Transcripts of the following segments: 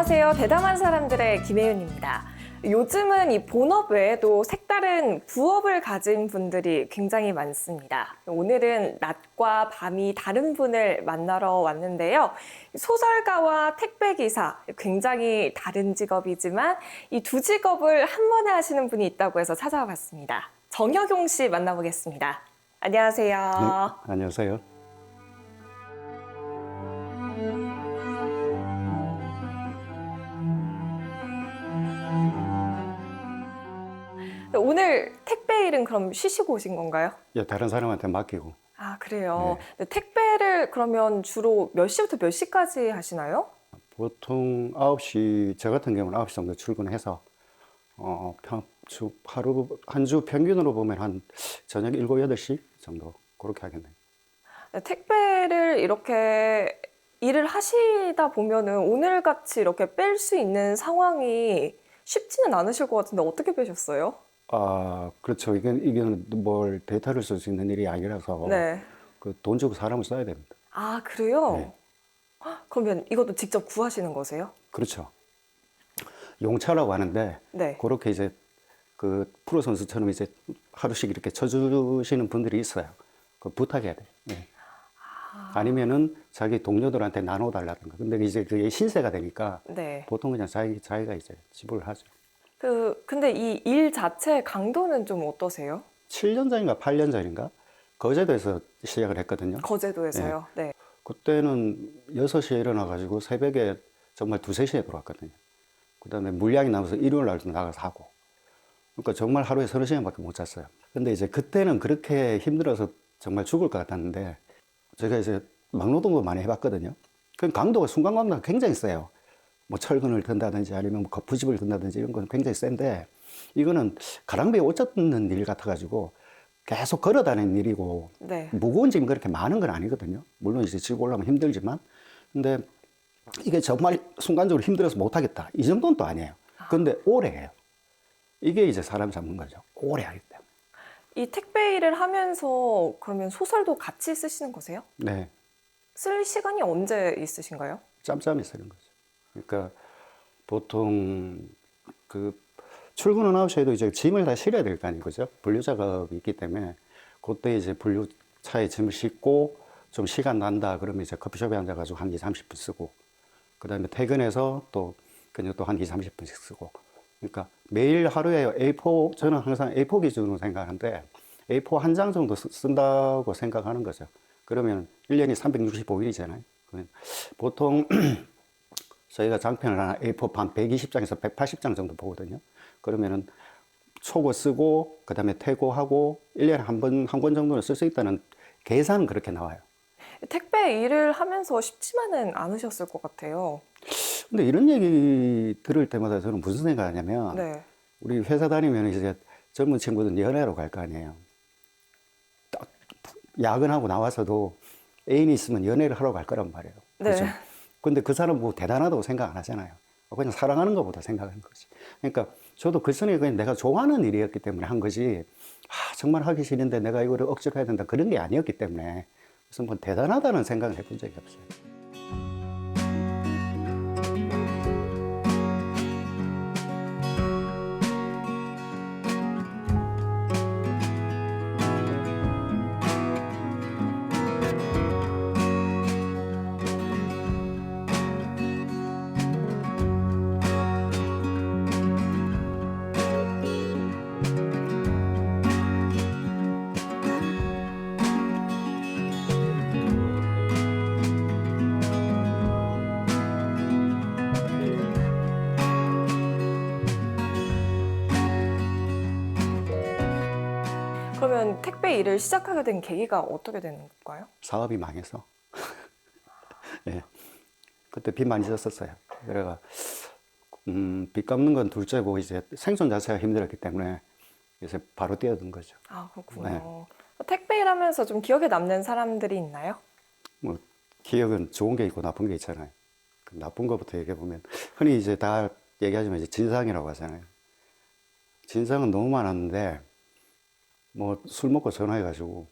안녕하세요. 대담한 사람들의 김혜윤입니다. 요즘은 이 본업 외에도 색다른 부업을 가진 분들이 굉장히 많습니다. 오늘은 낮과 밤이 다른 분을 만나러 왔는데요. 소설가와 택배기사, 굉장히 다른 직업이지만 이 두 직업을 한 번에 하시는 분이 있다고 해서 찾아와 봤습니다. 정혁용 씨 만나보겠습니다. 안녕하세요. 네, 안녕하세요. 오늘 택배 일은 그럼 쉬시고 오신 건가요? 예, 다른 사람한테 맡기고. 아, 그래요. 네. 근데 택배를 그러면 주로 몇 시부터 몇 시까지 하시나요? 보통 9시, 저 같은 경우는 9시 정도 출근해서, 한 주 평균으로 보면 한 저녁 7, 8시 정도, 그렇게 하겠네요. 네, 택배를 이렇게 일을 하시다 보면은 오늘같이 이렇게 뺄 수 있는 상황이 쉽지는 않으실 것 같은데 어떻게 빼셨어요? 아, 그렇죠. 이건 뭘 데이터를 쓸 수 있는 일이 아니라서, 네. 그 돈 주고 사람을 써야 됩니다. 아, 그래요? 네. 그러면 이것도 직접 구하시는 거세요? 그렇죠. 용차라고 하는데, 네. 그렇게 이제 그 프로 선수처럼 이제 하루씩 이렇게 쳐주시는 분들이 있어요. 그 부탁해야 돼요. 네. 아니면은 자기 동료들한테 나눠달라든가. 근데 이제 그게 신세가 되니까 네. 보통 그냥 자기가 이제 지불을 하죠. 근데 이 일 자체의 강도는 좀 어떠세요? 7년 전인가 8년 전인가 거제도에서 시작을 했거든요. 거제도에서요? 네. 그때는 6시에 일어나가지고 새벽에 정말 2, 3시에 들어왔거든요. 그 다음에 물량이 남아서 일요일 날도 나가서 하고. 그러니까 정말 하루에 30시간밖에 못 잤어요. 근데 이제 그때는 그렇게 힘들어서 정말 죽을 것 같았는데 제가 이제 막노동도 많이 해봤거든요. 그 강도가, 순간 강도가 굉장히 세요. 뭐 철근을 든다든지 아니면 뭐 거푸집을 든다든지 이런 건 굉장히 센데 이거는 가랑비에 옷 젖는 일 같아가지고 계속 걸어 다니는 일이고 네. 무거운 짐이 그렇게 많은 건 아니거든요. 물론 이제 지고 올라가면 힘들지만 근데 이게 정말 순간적으로 힘들어서 못하겠다 이 정도는 또 아니에요. 근데 오래 해요. 이게 이제 사람 잡는 거죠. 오래 하기 때문에. 이 택배 일을 하면서 그러면 소설도 같이 쓰시는 거세요? 네. 쓸 시간이 언제 있으신가요? 짬짬이 쓰는 거죠. 그러니까 보통 그 출근은 9시에도 이제 짐을 다 실어야 될 거 아니에요. 그죠? 분류 작업이 있기 때문에 그때 이제 분류차에 짐을 싣고 좀 시간 난다 그러면 이제 커피숍에 앉아가지고 한 2, 30분 쓰고 그 다음에 퇴근해서 또 그냥 또 한 2, 30분씩 쓰고 그러니까 매일 하루에 A4 저는 항상 A4 기준으로 생각하는데 A4 한 장 정도 쓴다고 생각하는 거죠. 그러면 1년이 365일이잖아요. 보통 저희가 장편을 하나 A4판 120장에서 180장 정도 보거든요. 그러면은 초고 쓰고 그다음에 퇴고하고 1년에 한 권 정도는 쓸 수 있다는 계산은 그렇게 나와요. 택배 일을 하면서 쉽지만은 않으셨을 것 같아요. 근데 이런 얘기 들을 때마다 저는 무슨 생각하냐면 네. 우리 회사 다니면 이제 젊은 친구들은 연애하러 갈 거 아니에요. 딱 야근하고 나와서도 애인이 있으면 연애를 하러 갈 거란 말이에요. 네. 그렇죠? 근데 그 사람 뭐 대단하다고 생각 안 하잖아요. 그냥 사랑하는 것보다 생각하는 거지. 그러니까 저도 그 선에 그냥 내가 좋아하는 일이었기 때문에 한 거지. 정말 하기 싫은데 내가 이거를 억지로 해야 된다 그런 게 아니었기 때문에 그래서 뭐 대단하다는 생각을 해본 적이 없어요. 그러면 택배 일을 시작하게 된 계기가 어떻게 되는 걸까요? 사업이 망해서. 예. 그때 빚 많이 졌었어요. 그래가 빚 갚는 건 둘째고 이제 생존 자체가 힘들었기 때문에 이제 바로 뛰어든 거죠. 아, 그렇군요. 네. 택배 일 하면서 좀 기억에 남는 사람들이 있나요? 뭐 기억은 좋은 게 있고 나쁜 게 있잖아요. 그 나쁜 것부터 얘기해 보면 흔히 이제 다 얘기하지만 이제 진상이라고 하잖아요. 진상은 너무 많았는데 뭐 술 먹고 전화해가지고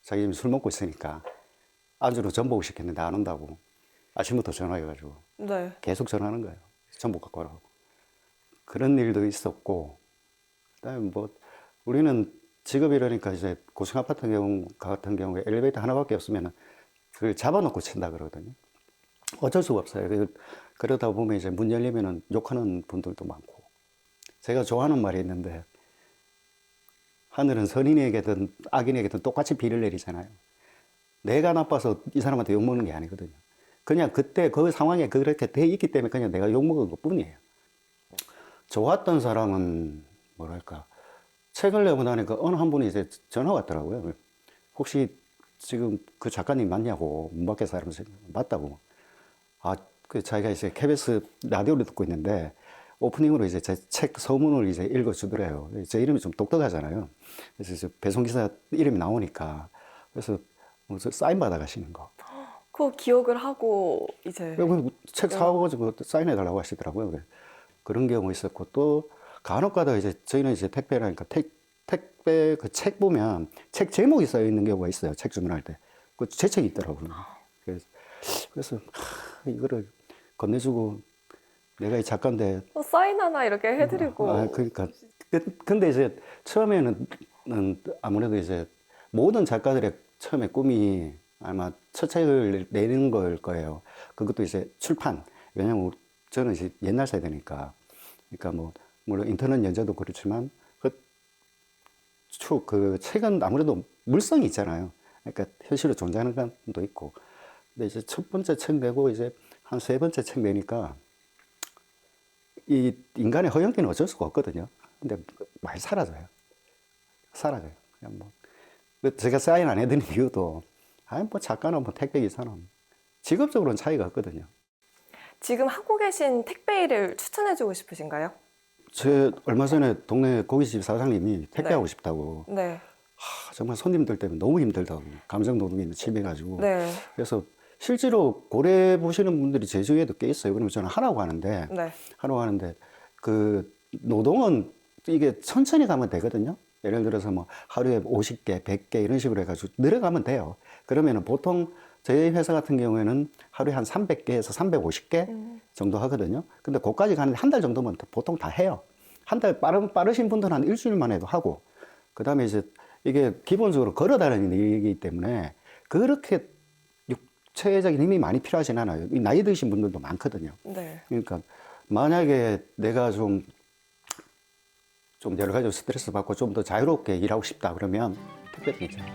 자기 이미 술 먹고 있으니까 안주로 전복을 시켰는데 안 온다고 아침부터 전화해가지고 네. 계속 전화하는 거예요. 전부 갖고 오라고. 그런 일도 있었고, 그다음에 뭐 우리는 직업이 이러니까 이제 고층 아파트 같은 경우에 엘리베이터 하나밖에 없으면 그걸 잡아놓고 친다 그러거든요. 어쩔 수가 없어요. 그러다 보면 이제 문 열리면은 욕하는 분들도 많고. 제가 좋아하는 말이 있는데, 하늘은 선인에게든 악인에게든 똑같이 비를 내리잖아요. 내가 나빠서 이 사람한테 욕먹는 게 아니거든요. 그냥 그때 그 상황에 그렇게 돼 있기 때문에 그냥 내가 욕먹은 것 뿐이에요. 좋았던 사람은 뭐랄까, 책을 내고 나니까 어느 한 분이 이제 전화 왔더라고요. 혹시 지금 그 작가님 맞냐고, 문 밖에 사람 맞다고. 아, 그 자기가 이제 KBS 라디오를 듣고 있는데 오프닝으로 이제 제 책 서문을 이제 읽어주더래요. 제 이름이 좀 독특하잖아요. 그래서 이제 배송기사 이름이 나오니까 그래서 무슨 사인 받아 가시는 거. 그거 기억을 하고 이제 그리고 책 사와가지고 사인해 달라고 하시더라고요. 그런 경우 있었고 또 간혹 가다 이제 저희는 이제 택배라니까 택배 그 책 보면 책 제목이 써 있는 경우가 있어요. 책 주문할 때. 그 제 책이 있더라고요. 그래서 이거를 건네주고 내가 이 작가인데 사인 하나 이렇게 해드리고 그러니까 근데 이제 처음에는 아무래도 이제 모든 작가들의 처음에 꿈이 아마 첫 책을 내는 걸 거예요. 그것도 이제 출판. 왜냐면 저는 이제 옛날 세대니까. 그러니까 뭐 물론 인터넷 연재도 그렇지만 그 책은 아무래도 물성이 있잖아요. 그러니까 현실로 존재하는 감도 있고. 근데 이제 첫 번째 책 내고 이제 한 세 번째 책 내니까 이 인간의 허영기는 어쩔 수가 없거든요. 근데 많이 사라져요. 사라져요. 그냥 뭐 제가 사인 안 해드린 이유도 아니 뭐 작가나 뭐 택배 기사나 직업적으로는 차이가 없거든요. 지금 하고 계신 택배 일을 추천해주고 싶으신가요? 제 얼마 전에 동네 고깃집 사장님이 택배하고 네. 싶다고 네. 정말 손님들 때문에 너무 힘들다고 감정노동이 심해가지고 네. 그래서 실제로 고래 보시는 분들이 제 주위에도 꽤 있어요. 그러면 저는 하라고 하는데 네. 그 노동은 이게 천천히 가면 되거든요. 예를 들어서 뭐 하루에 50개, 100개 이런 식으로 해가지고 늘어가면 돼요. 그러면은 보통 저희 회사 같은 경우에는 하루에 한 300개에서 350개 정도 하거든요. 근데 거기까지 가는데 한 달 정도면 보통 다 해요. 한 달 빠르신 분들은 한 일주일만 해도 하고. 그 다음에 이제 이게 기본적으로 걸어 다니는 일이기 때문에 그렇게 육체적인 힘이 많이 필요하진 않아요. 나이 드신 분들도 많거든요. 네. 그러니까 만약에 내가 좀 여러 가지 스트레스 받고 좀 더 자유롭게 일하고 싶다 그러면 택배도 괜찮아요.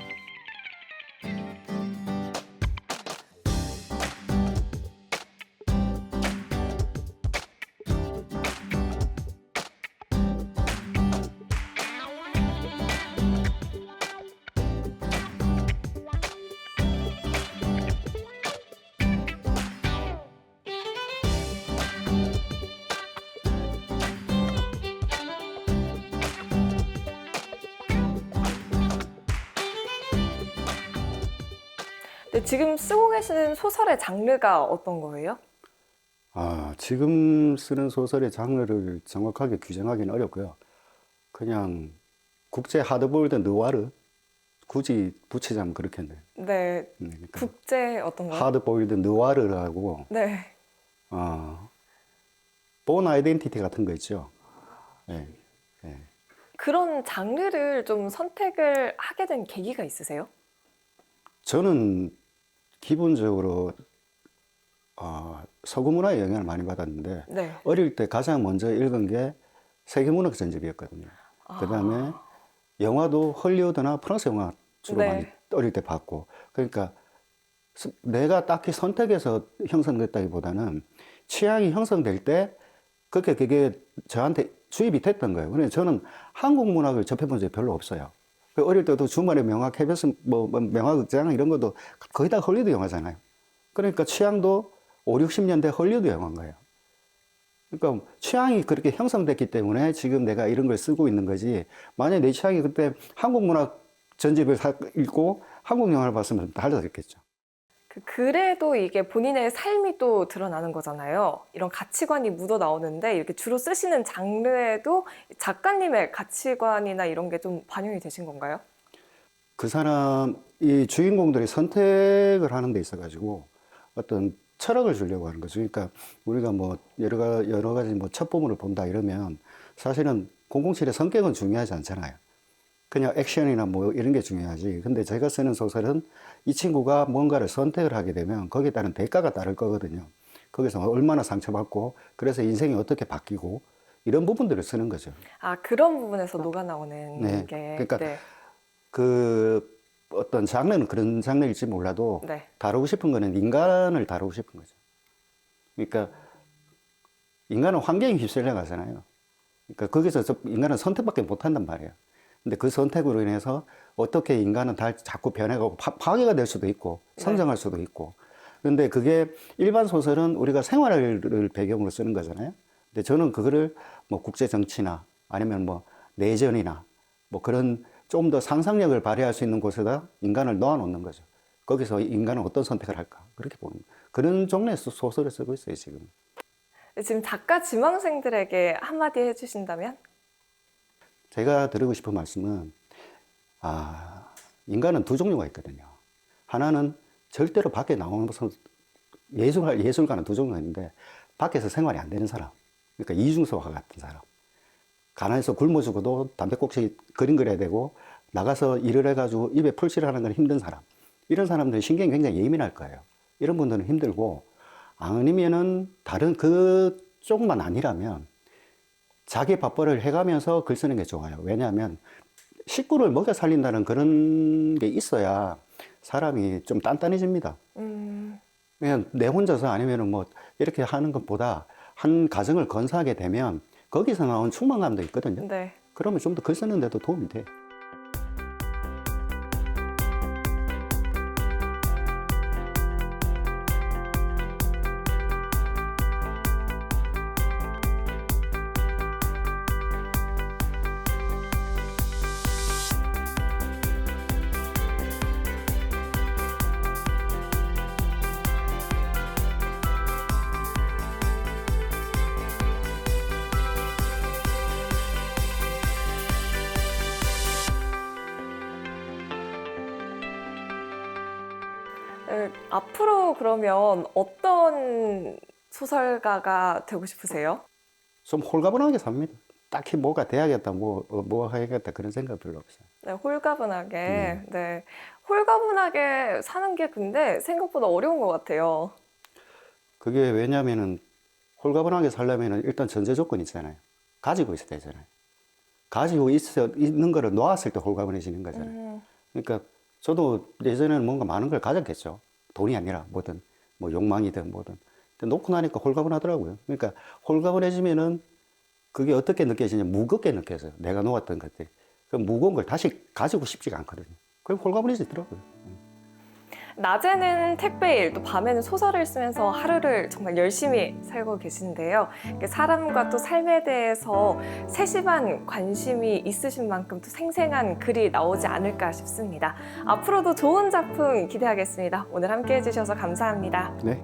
네, 지금 쓰고 계시는 소설의 장르가 어떤 거예요? 지금 쓰는 소설의 장르를 정확하게 규정하기는 어렵고요. 그냥 국제 하드보일드 느와르 굳이 붙이자면 그렇겠네요. 네. 그러니까 국제 어떤 거요? 하드보일드 느와르라고 네. 본 아이덴티티 같은 거 있죠. 예, 예. 그런 장르를 좀 선택을 하게 된 계기가 있으세요? 저는 기본적으로 서구 문화의 영향을 많이 받았는데 네. 어릴 때 가장 먼저 읽은 게 세계문학 전집이었거든요. 그 다음에 영화도 헐리우드나 프랑스 영화 주로 네. 많이 어릴 때 봤고 그러니까 내가 딱히 선택해서 형성됐다기보다는 취향이 형성될 때 그게 저한테 주입이 됐던 거예요. 그래서 저는 한국 문학을 접해본 적이 별로 없어요. 어릴 때도 주말에 명화 KBS 뭐 명화극장 이런 것도 거의 다 헐리우드 영화잖아요. 그러니까 취향도 5, 60년대 헐리우드 영화인 거예요. 그러니까 취향이 그렇게 형성됐기 때문에 지금 내가 이런 걸 쓰고 있는 거지. 만약에 내 취향이 그때 한국 문학 전집을 읽고 한국 영화를 봤으면 달라졌겠죠. 그래도 이게 본인의 삶이 또 드러나는 거잖아요. 이런 가치관이 묻어 나오는데 이렇게 주로 쓰시는 장르에도 작가님의 가치관이나 이런 게 좀 반영이 되신 건가요? 그 사람, 이 주인공들이 선택을 하는 데 있어가지고 어떤 철학을 주려고 하는 거죠. 그러니까 우리가 뭐 여러 가지 뭐 첩보물을 본다 이러면 사실은 007의 성격은 중요하지 않잖아요. 그냥 액션이나 뭐 이런 게 중요하지. 근데 제가 쓰는 소설은 이 친구가 뭔가를 선택을 하게 되면 거기에 따른 대가가 따를 거거든요. 거기서 얼마나 상처받고 그래서 인생이 어떻게 바뀌고 이런 부분들을 쓰는 거죠. 아, 그런 부분에서 녹아 나오는 네. 게. 그러니까 네. 그 어떤 장르는 그런 장르일지 몰라도 네. 다루고 싶은 거는 인간을 다루고 싶은 거죠. 그러니까 인간은 환경에 휩쓸려 가잖아요. 그러니까 거기서 인간은 선택밖에 못 한단 말이에요. 근데 그 선택으로 인해서 어떻게 인간은 자꾸 변해가고 파괴가 될 수도 있고 성장할 수도 있고. 근데 그게 일반 소설은 우리가 생활을 배경으로 쓰는 거잖아요. 근데 저는 그거를 뭐 국제 정치나 아니면 뭐 내전이나 뭐 그런 좀 더 상상력을 발휘할 수 있는 곳에다 인간을 놓아놓는 거죠. 거기서 인간은 어떤 선택을 할까 그렇게 보는 그런 종류의 소설을 쓰고 있어요 지금. 지금 작가 지망생들에게 한마디 해주신다면? 제가 드리고 싶은 말씀은 인간은 두 종류가 있거든요. 하나는 절대로 밖에 나오면서 예술가는 두 종류가 있는데 밖에서 생활이 안 되는 사람. 그러니까 이중서와 같은 사람. 가난해서 굶어 죽어도 담배꽁초 그림 그려야 되고 나가서 일을 해가지고 입에 풀칠하는 건 힘든 사람. 이런 사람들은 신경이 굉장히 예민할 거예요. 이런 분들은 힘들고 아니면은 다른 그쪽만 아니라면 자기 밥벌이를 해가면서 글 쓰는 게 좋아요. 왜냐하면 식구를 먹여 살린다는 그런 게 있어야 사람이 좀 단단해집니다. 그냥 내 혼자서 아니면은 뭐 이렇게 하는 것보다 한 가정을 건사하게 되면 거기서 나온 충만감도 있거든요. 네. 그러면 좀 더 글 쓰는데도 도움이 돼. 앞으로 그러면 어떤 소설가가 되고 싶으세요? 좀 홀가분하게 삽니다. 딱히 뭐가 돼야겠다, 뭐 해야겠다 그런 생각 별로 없어요. 네, 홀가분하게. 네. 홀가분하게 사는 게 근데 생각보다 어려운 것 같아요. 그게 왜냐면은 홀가분하게 살려면은 일단 전제 조건이 있잖아요. 가지고 있어야 되잖아요. 가지고 있는 거를 놓았을 때 홀가분해지는 거잖아요. 그러니까 저도 예전에는 뭔가 많은 걸 가졌겠죠. 돈이 아니라 뭐든, 뭐 욕망이든 뭐든. 근데 놓고 나니까 홀가분하더라고요. 그러니까 홀가분해지면은 그게 어떻게 느껴지냐, 무겁게 느껴져요. 내가 놓았던 것들. 그 무거운 걸 다시 가지고 싶지가 않거든요. 그럼 홀가분해지더라고요. 낮에는 택배일, 또 밤에는 소설을 쓰면서 하루를 정말 열심히 살고 계신데요. 사람과 또 삶에 대해서 세심한 관심이 있으신 만큼 또 생생한 글이 나오지 않을까 싶습니다. 앞으로도 좋은 작품 기대하겠습니다. 오늘 함께 해주셔서 감사합니다. 네.